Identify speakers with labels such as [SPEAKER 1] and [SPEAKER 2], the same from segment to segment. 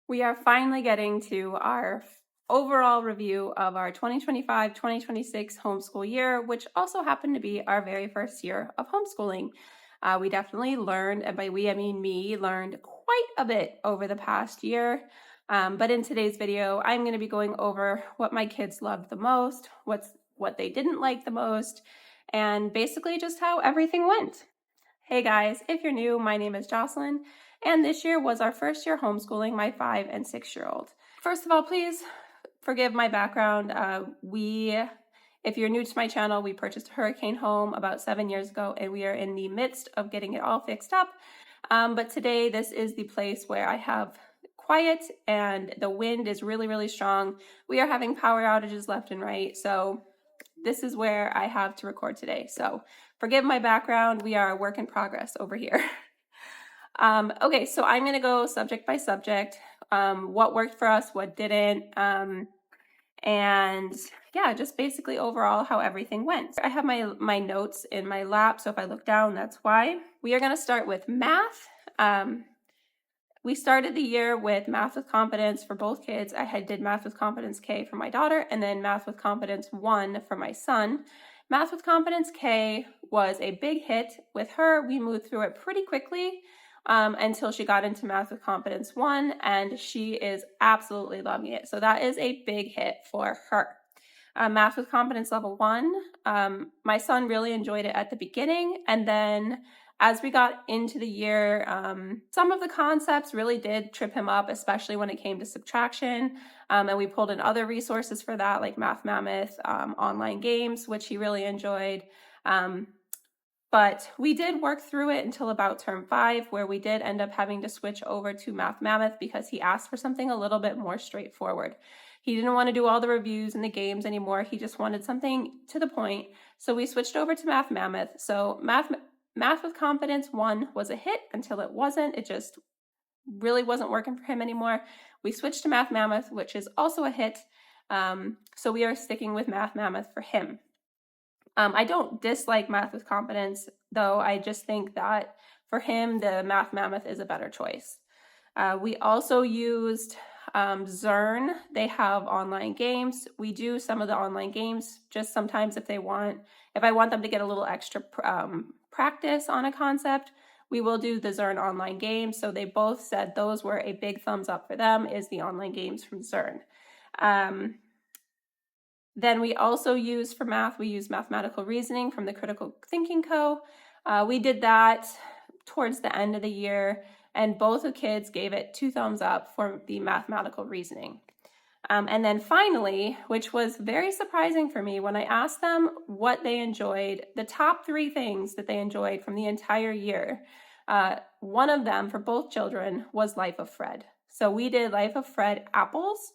[SPEAKER 1] We are finally getting to our overall review of our 2025-2026 homeschool year, which also happened to be our very first year of homeschooling. We definitely learned, and by we I mean me, learned quite a bit over the past year. But in today's video, I'm going to be going over what my kids loved the most, what they didn't like the most, and basically just how everything went. Hey guys, if you're new, my name is Jocelyn, and this year was our first year homeschooling my 5 and 6-year-old. First of all, please forgive my background. If you're new to my channel, we purchased a hurricane home about 7 years ago, and we are in the midst of getting it all fixed up. But today, this is the place where I have quiet, and the wind is really, really strong. We are having power outages left and right, so this is where I have to record today. So forgive my background. We are a work in progress over here. Okay, so I'm going to go subject by subject. What worked for us, what didn't, and yeah, just basically overall how everything went. I have my notes in my lap, so if I look down, that's why. We are going to start with math. We started the year with Math with Confidence for both kids. I did Math with Confidence K for my daughter, and then Math with Confidence 1 for my son. Math with Confidence K was a big hit. With her, we moved through it pretty quickly until she got into Math with Confidence 1, and she is absolutely loving it. So that is a big hit for her. Math with Confidence Level 1, my son really enjoyed it at the beginning, and then as we got into the year, some of the concepts really did trip him up, especially when it came to subtraction. And we pulled in other resources for that, like Math Mammoth, online games, which he really enjoyed. But we did work through it until about term 5, where we did end up having to switch over to Math Mammoth because he asked for something a little bit more straightforward. He didn't want to do all the reviews and the games anymore. He just wanted something to the point. So we switched over to Math Mammoth. So Math with Confidence 1 was a hit until it wasn't. It just really wasn't working for him anymore. We switched to Math Mammoth, which is also a hit. So we are sticking with Math Mammoth for him. I don't dislike Math with Confidence, though. I just think that for him, the Math Mammoth is a better choice. We also used Zern. They have online games. We do some of the online games just sometimes if I want them to get a little extra practice on a concept, we will do the Zern online games. So they both said those were a big thumbs up for them, is the online games from Zern. Then we also use for math, we use mathematical reasoning from the Critical Thinking Co. We did that towards the end of the year, and both the kids gave it 2 thumbs up for the mathematical reasoning. And then finally, which was very surprising for me, when I asked them what they enjoyed, the top 3 things that they enjoyed from the entire year, one of them for both children was Life of Fred. So we did Life of Fred Apples.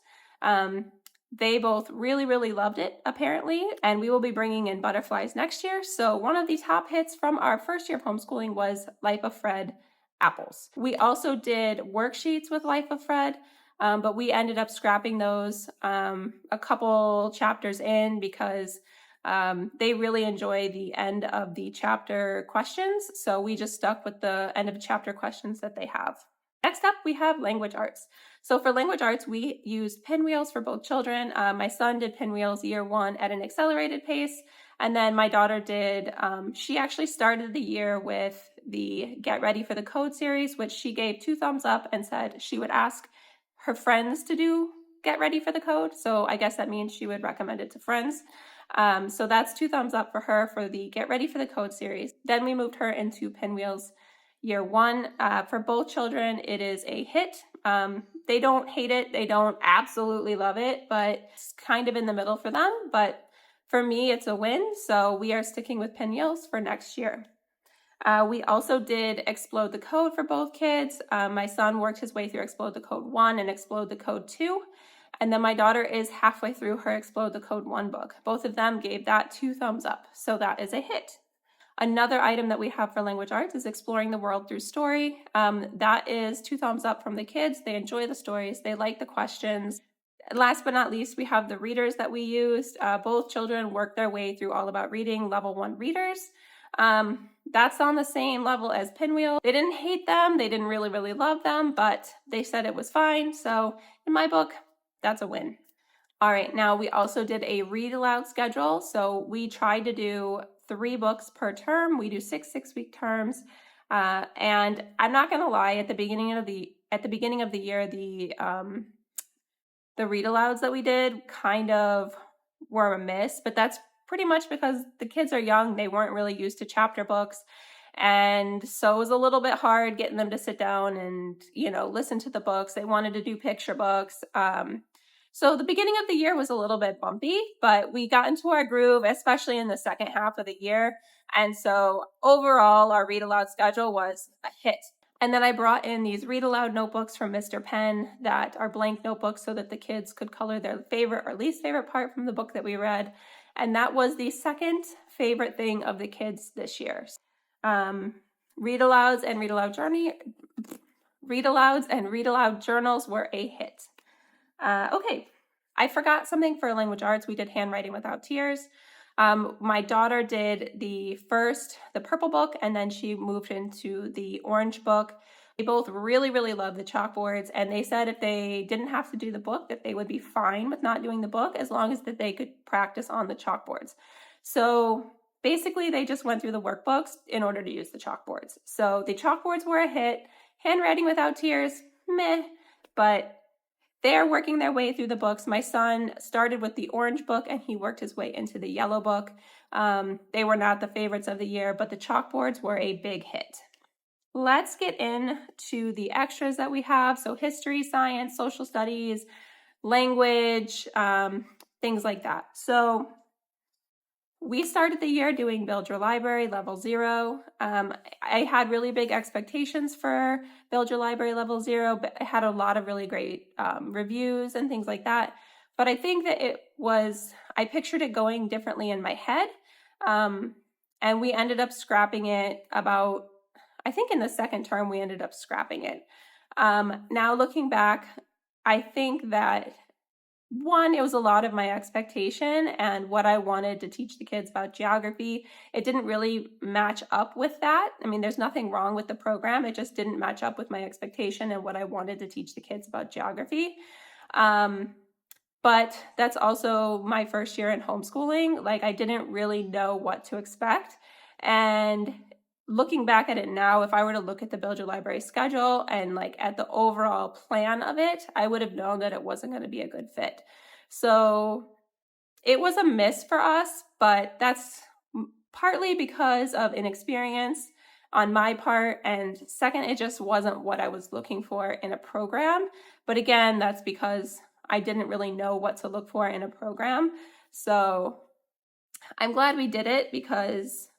[SPEAKER 1] They both really, really loved it, apparently, and we will be bringing in Butterflies next year. So one of the top hits from our first year of homeschooling was Life of Fred Apples. We also did worksheets with Life of Fred, but we ended up scrapping those a couple chapters in because they really enjoy the end of the chapter questions. So we just stuck with the end of the chapter questions that they have. Next up, we have language arts. So for language arts, we used pinwheels for both children. My son did pinwheels year 1 at an accelerated pace. And then my daughter did, she actually started the year with the Get Ready for the Code series, which she gave 2 thumbs up and said she would ask her friends to do Get Ready for the Code. So I guess that means she would recommend it to friends. So that's 2 thumbs up for her for the Get Ready for the Code series. Then we moved her into pinwheels year 1. For both children, it is a hit. They don't hate it. They don't absolutely love it, but it's kind of in the middle for them. But for me, it's a win. So we are sticking with pinwheels for next year. We also did Explode the Code for both kids. My son worked his way through Explode the Code 1 and Explode the Code 2. And then my daughter is halfway through her Explode the Code 1 book. Both of them gave that 2 thumbs up. So that is a hit. Another item that we have for language arts is Exploring the World Through Story. That is 2 thumbs up from the kids. They enjoy the stories. They like the questions. Last but not least, we have the readers that we used. Both children worked their way through All About Reading Level 1 readers. That's on the same level as Pinwheel. They didn't hate them. They didn't really, really love them, but they said it was fine. So in my book, that's a win. All right, now we also did a read aloud schedule. So we tried to do 3 books per term. We do 6 6-week terms. And I'm not gonna lie, at the beginning of the year, the read alouds that we did kind of were a miss, but that's pretty much because the kids are young. They weren't really used to chapter books. And so it was a little bit hard getting them to sit down and, listen to the books. They wanted to do picture books. So the beginning of the year was a little bit bumpy, but we got into our groove, especially in the second half of the year. And so overall, our read aloud schedule was a hit. And then I brought in these read aloud notebooks from Mr. Penn that are blank notebooks so that the kids could color their favorite or least favorite part from the book that we read. And that was the second favorite thing of the kids this year. Read alouds and read aloud journals were a hit. Okay, I forgot something for language arts. We did handwriting without tears. My daughter did the purple book, and then she moved into the orange book. They both really, really love the chalkboards, and they said if they didn't have to do the book, that they would be fine with not doing the book as long as that they could practice on the chalkboards. So basically, they just went through the workbooks in order to use the chalkboards. So the chalkboards were a hit. Handwriting without tears, meh, but they're working their way through the books. My son started with the orange book and he worked his way into the yellow book. They were not the favorites of the year, but the chalkboards were a big hit. Let's get into the extras that we have. So history, science, social studies, language, things like that. So we started the year doing Build Your Library Level 0. I had really big expectations for Build Your Library Level 0, but I had a lot of really great reviews and things like that. But I think that I pictured it going differently in my head. And we ended up scrapping it I think in the second term, we ended up scrapping it. Now looking back, I think that one, it was a lot of my expectation and what I wanted to teach the kids about geography. It didn't really match up with that. I mean, there's nothing wrong with the program. It just didn't match up with my expectation and what I wanted to teach the kids about geography. But that's also my first year in homeschooling. Like, I didn't really know what to expect. And looking back at it now, if I were to look at the Build Your Library schedule and like at the overall plan of it, I would have known that it wasn't going to be a good fit. So it was a miss for us, but that's partly because of inexperience on my part. And second, it just wasn't what I was looking for in a program. But again, that's because I didn't really know what to look for in a program. So I'm glad we did it because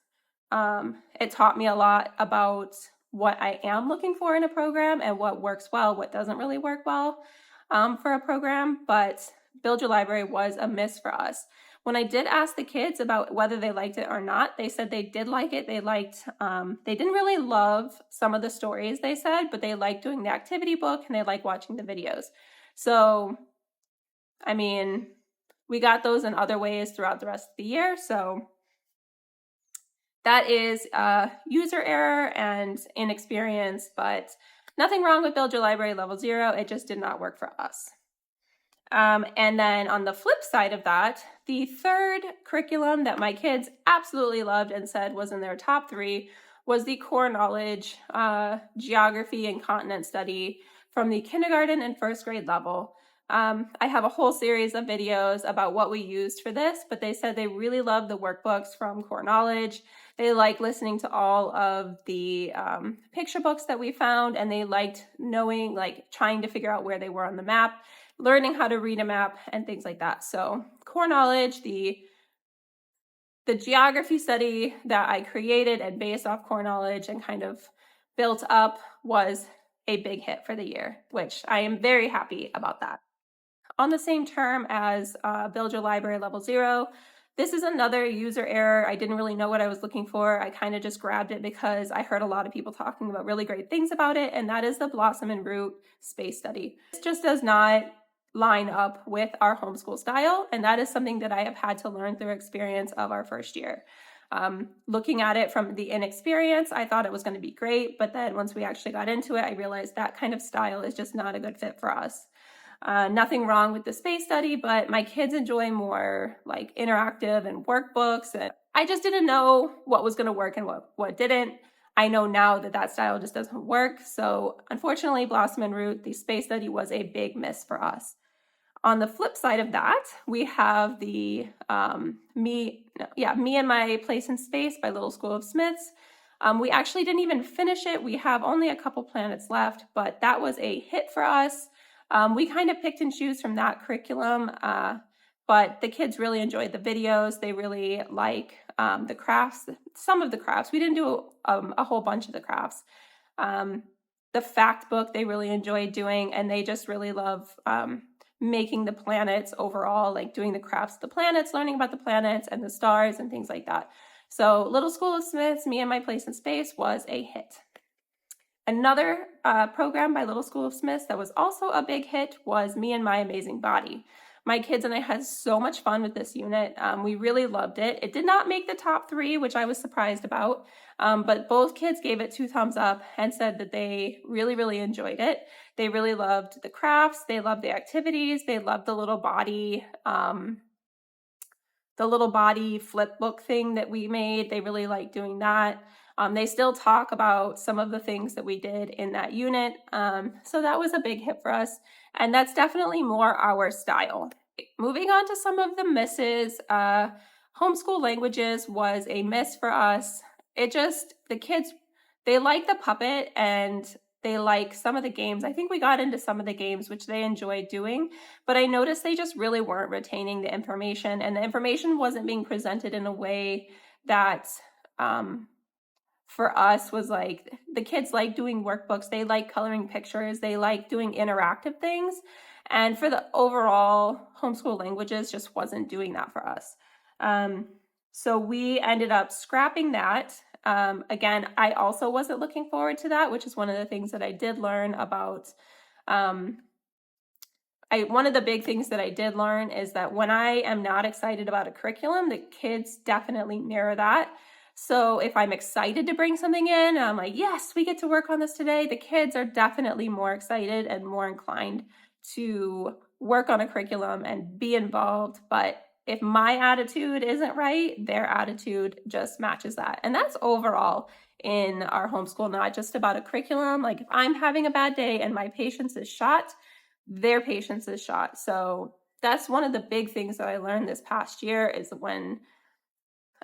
[SPEAKER 1] it taught me a lot about what I am looking for in a program and what works well, what doesn't really work well for a program. But Build Your Library was a miss for us. When I did ask the kids about whether they liked it or not, they said they did like it. They didn't really love some of the stories, they said, but they liked doing the activity book and they liked watching the videos. So, I mean, we got those in other ways throughout the rest of the year. So that is user error and inexperience, but nothing wrong with Build Your Library Level 0. It just did not work for us. And then on the flip side of that, the third curriculum that my kids absolutely loved and said was in their top 3 was the core knowledge, geography and continent study from the kindergarten and first grade level. I have a whole series of videos about what we used for this, but they said they really loved the workbooks from Core Knowledge. They liked listening to all of the picture books that we found, and they liked knowing, like trying to figure out where they were on the map, learning how to read a map and things like that. So Core Knowledge, the geography study that I created and based off Core Knowledge and kind of built up was a big hit for the year, which I am very happy about that. On the same term as Build Your Library Level 0, this is another user error. I didn't really know what I was looking for. I kind of just grabbed it because I heard a lot of people talking about really great things about it, and that is the Blossom and Root space study. This just does not line up with our homeschool style, and that is something that I have had to learn through experience of our first year. Looking at it from the inexperience, I thought it was going to be great, but then once we actually got into it, I realized that kind of style is just not a good fit for us. Nothing wrong with the space study, but my kids enjoy more like interactive and workbooks, and I just didn't know what was going to work and what didn't. I know now that that style just doesn't work. So unfortunately, Blossom and Root, the space study was a big miss for us. On the flip side of that, we have the Me and My Place in Space by Little School of Smiths. We actually didn't even finish it. We have only a couple planets left, but that was a hit for us. We kind of picked and choose from that curriculum, but the kids really enjoyed the videos. They really like the crafts, some of the crafts. We didn't do a whole bunch of the crafts. The fact book they really enjoyed doing, and they just really love making the planets overall, like doing the crafts of the planets, learning about the planets and the stars and things like that. So Little School of Smiths, Me and My Place in Space was a hit. Another program by Little School of Smiths that was also a big hit was Me and My Amazing Body. My kids and I had so much fun with this unit. We really loved it. It did not make the top 3, which I was surprised about, but both kids gave it 2 thumbs up and said that they really, really enjoyed it. They really loved the crafts. They loved the activities. They loved the little body flip book thing that we made. They really liked doing that. They still talk about some of the things that we did in that unit. So that was a big hit for us. And that's definitely more our style. Moving on to some of the misses, homeschool languages was a miss for us. The kids, they like the puppet and they like some of the games. I think we got into some of the games, which they enjoyed doing, but I noticed they just really weren't retaining the information, and the information wasn't being presented in a way that for us was like, the kids like doing workbooks, they like coloring pictures, they like doing interactive things. And for the overall homeschool languages just wasn't doing that for us. So we ended up scrapping that. Again, I also wasn't looking forward to that, which is one of the things that I did learn about. One of the big things that I did learn is that when I am not excited about a curriculum, the kids definitely mirror that. So if I'm excited to bring something in, I'm like, yes, we get to work on this today. The kids are definitely more excited and more inclined to work on a curriculum and be involved. But if my attitude isn't right, their attitude just matches that. And that's overall in our homeschool, not just about a curriculum. Like if I'm having a bad day and my patience is shot, their patience is shot. So that's one of the big things that I learned this past year, is when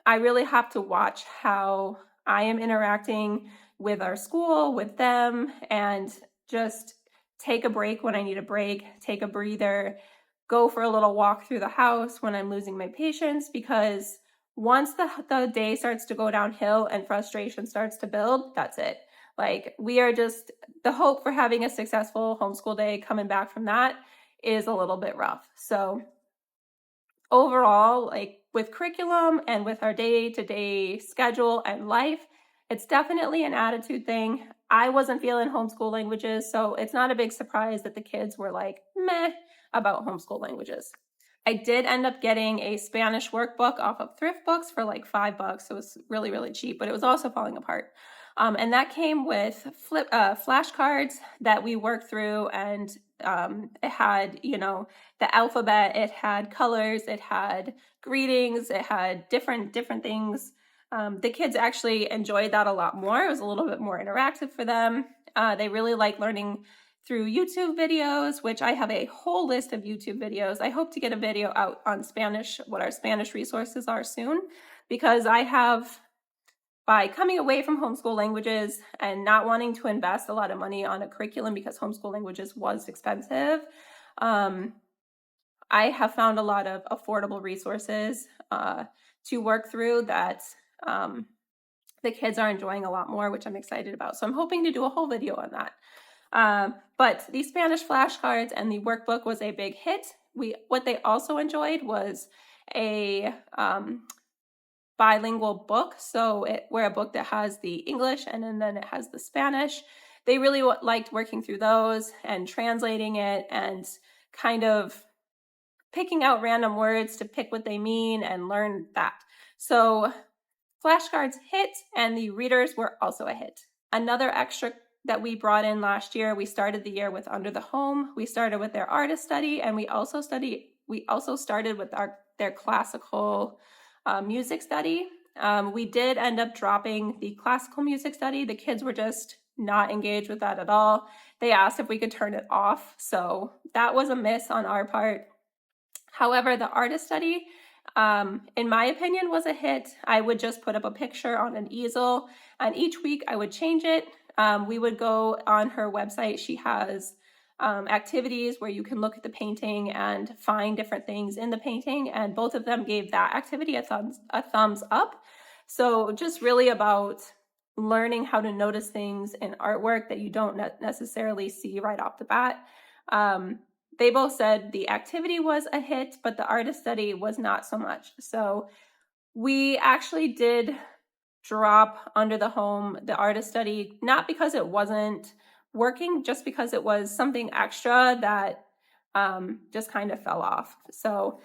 [SPEAKER 1] I really have to watch how I am interacting with our school, with them, and just take a break when I need a break, take a breather, go for a little walk through the house when I'm losing my patience, because once the day starts to go downhill and frustration starts to build, that's it. Like, we are just, the hope for having a successful homeschool day coming back from that is a little bit rough. So overall, like with curriculum and with our day-to-day schedule and life, it's definitely an attitude thing. I wasn't feeling homeschool languages, so it's not a big surprise that the kids were like, meh about homeschool languages. I did end up getting a Spanish workbook off of Thrift Books for like $5. So it was really, really cheap, but it was also falling apart. And that came with flashcards that we worked through, and it had, the alphabet, it had colors, it had greetings, it had different things. The kids actually enjoyed that a lot more. It was a little bit more interactive for them. They really like learning through YouTube videos, which I have a whole list of YouTube videos. I hope to get a video out on Spanish, what our Spanish resources are soon, because I have, by coming away from homeschool languages and not wanting to invest a lot of money on a curriculum because homeschool languages was expensive, I have found a lot of affordable resources to work through that the kids are enjoying a lot more, which I'm excited about. So I'm hoping to do a whole video on that. But the Spanish flashcards and the workbook was a big hit. What they also enjoyed was a bilingual book. So we're a book that has the English and then it has the Spanish. They really liked working through those and translating it and kind of picking out random words to pick what they mean and learn that. So flashcards hit, and the readers were also a hit. Another extra that we brought in last year, we started the year with Under the Home. We started with their artist study, and we also started with their classical music study. We did end up dropping the classical music study. The kids were just not engaged with that at all. They asked if we could turn it off, so that was a miss on our part. However, the artist study, in my opinion, was a hit. I would just put up a picture on an easel, and each week I would change it. We would go on her website. She has activities where you can look at the painting and find different things in the painting, and both of them gave that activity a thumbs up. So just really about learning how to notice things in artwork that you don't necessarily see right off the bat. They both said the activity was a hit, but the artist study was not so much. So we actually did drop Under the Home, the artist study, not because it wasn't working, just because it was something extra that just kind of fell off. So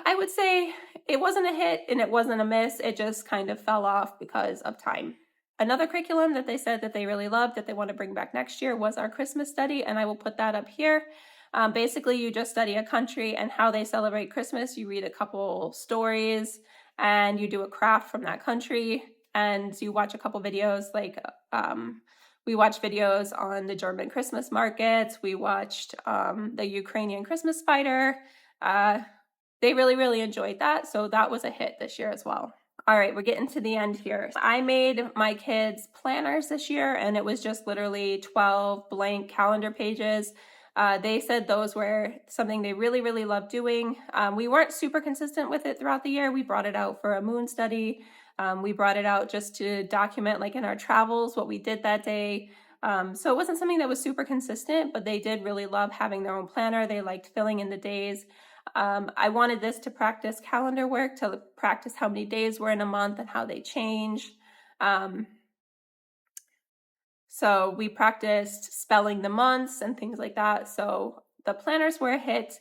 [SPEAKER 1] I would say it wasn't a hit and it wasn't a miss. It just kind of fell off because of time. Another curriculum that they said that they really loved, that they want to bring back next year, was our Christmas study, and I will put that up here. Basically, you just study a country and how they celebrate Christmas. You read a couple stories, and you do a craft from that country, and you watch a couple videos. Like we watched videos on the German Christmas markets. We watched the Ukrainian Christmas spider. They really, really enjoyed that, so that was a hit this year as well. All right, we're getting to the end here. I made my kids planners this year, and it was just literally 12 blank calendar pages. They said those were something they really, really loved doing. We weren't super consistent with it throughout the year. We brought it out for a moon study. We brought it out just to document, like in our travels, what we did that day. So it wasn't something that was super consistent, but they did really love having their own planner. They liked filling in the days. I wanted this to practice calendar work, to practice how many days were in a month and how they change. So we practiced spelling the months and things like that. So the planners were a hit.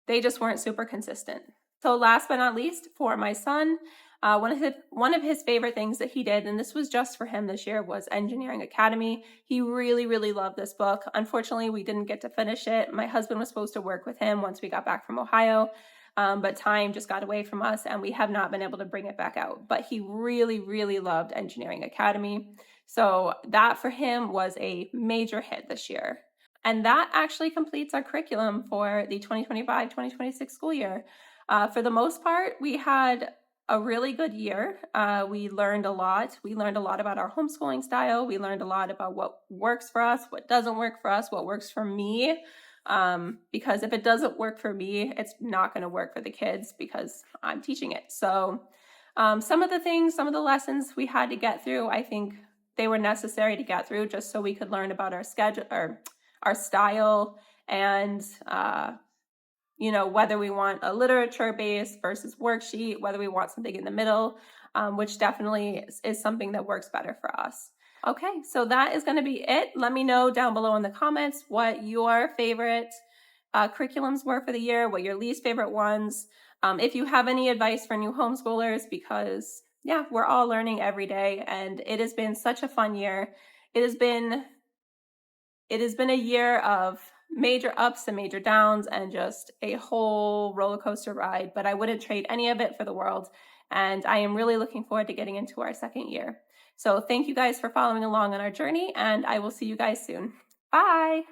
[SPEAKER 1] They just weren't super consistent. So last but not least, for my son, one of his favorite things that he did, and this was just for him this year, was Engineering Academy. He really, really loved this book. Unfortunately, we didn't get to finish it. My husband was supposed to work with him once we got back from Ohio, but time just got away from us, and we have not been able to bring it back out. But he really, really loved Engineering Academy. So that for him was a major hit this year. And that actually completes our curriculum for the 2025-2026 school year. For the most part, we had a really good year. We learned a lot. We learned a lot about our homeschooling style. We learned a lot about what works for us, what doesn't work for us, what works for me. Because if it doesn't work for me, it's not going to work for the kids because I'm teaching it. So some of the lessons we had to get through, I think they were necessary to get through just so we could learn about our schedule or our style, and whether we want a literature base versus worksheet, whether we want something in the middle, which definitely is something that works better for us. Okay, so that is going to be it. Let me know down below in the comments what your favorite curriculums were for the year, what your least favorite ones. If you have any advice for new homeschoolers, because yeah, we're all learning every day, and it has been such a fun year. It has been a year of major ups and major downs and just a whole roller coaster ride, but I wouldn't trade any of it for the world. And I am really looking forward to getting into our second year. So thank you guys for following along on our journey, and I will see you guys soon. Bye.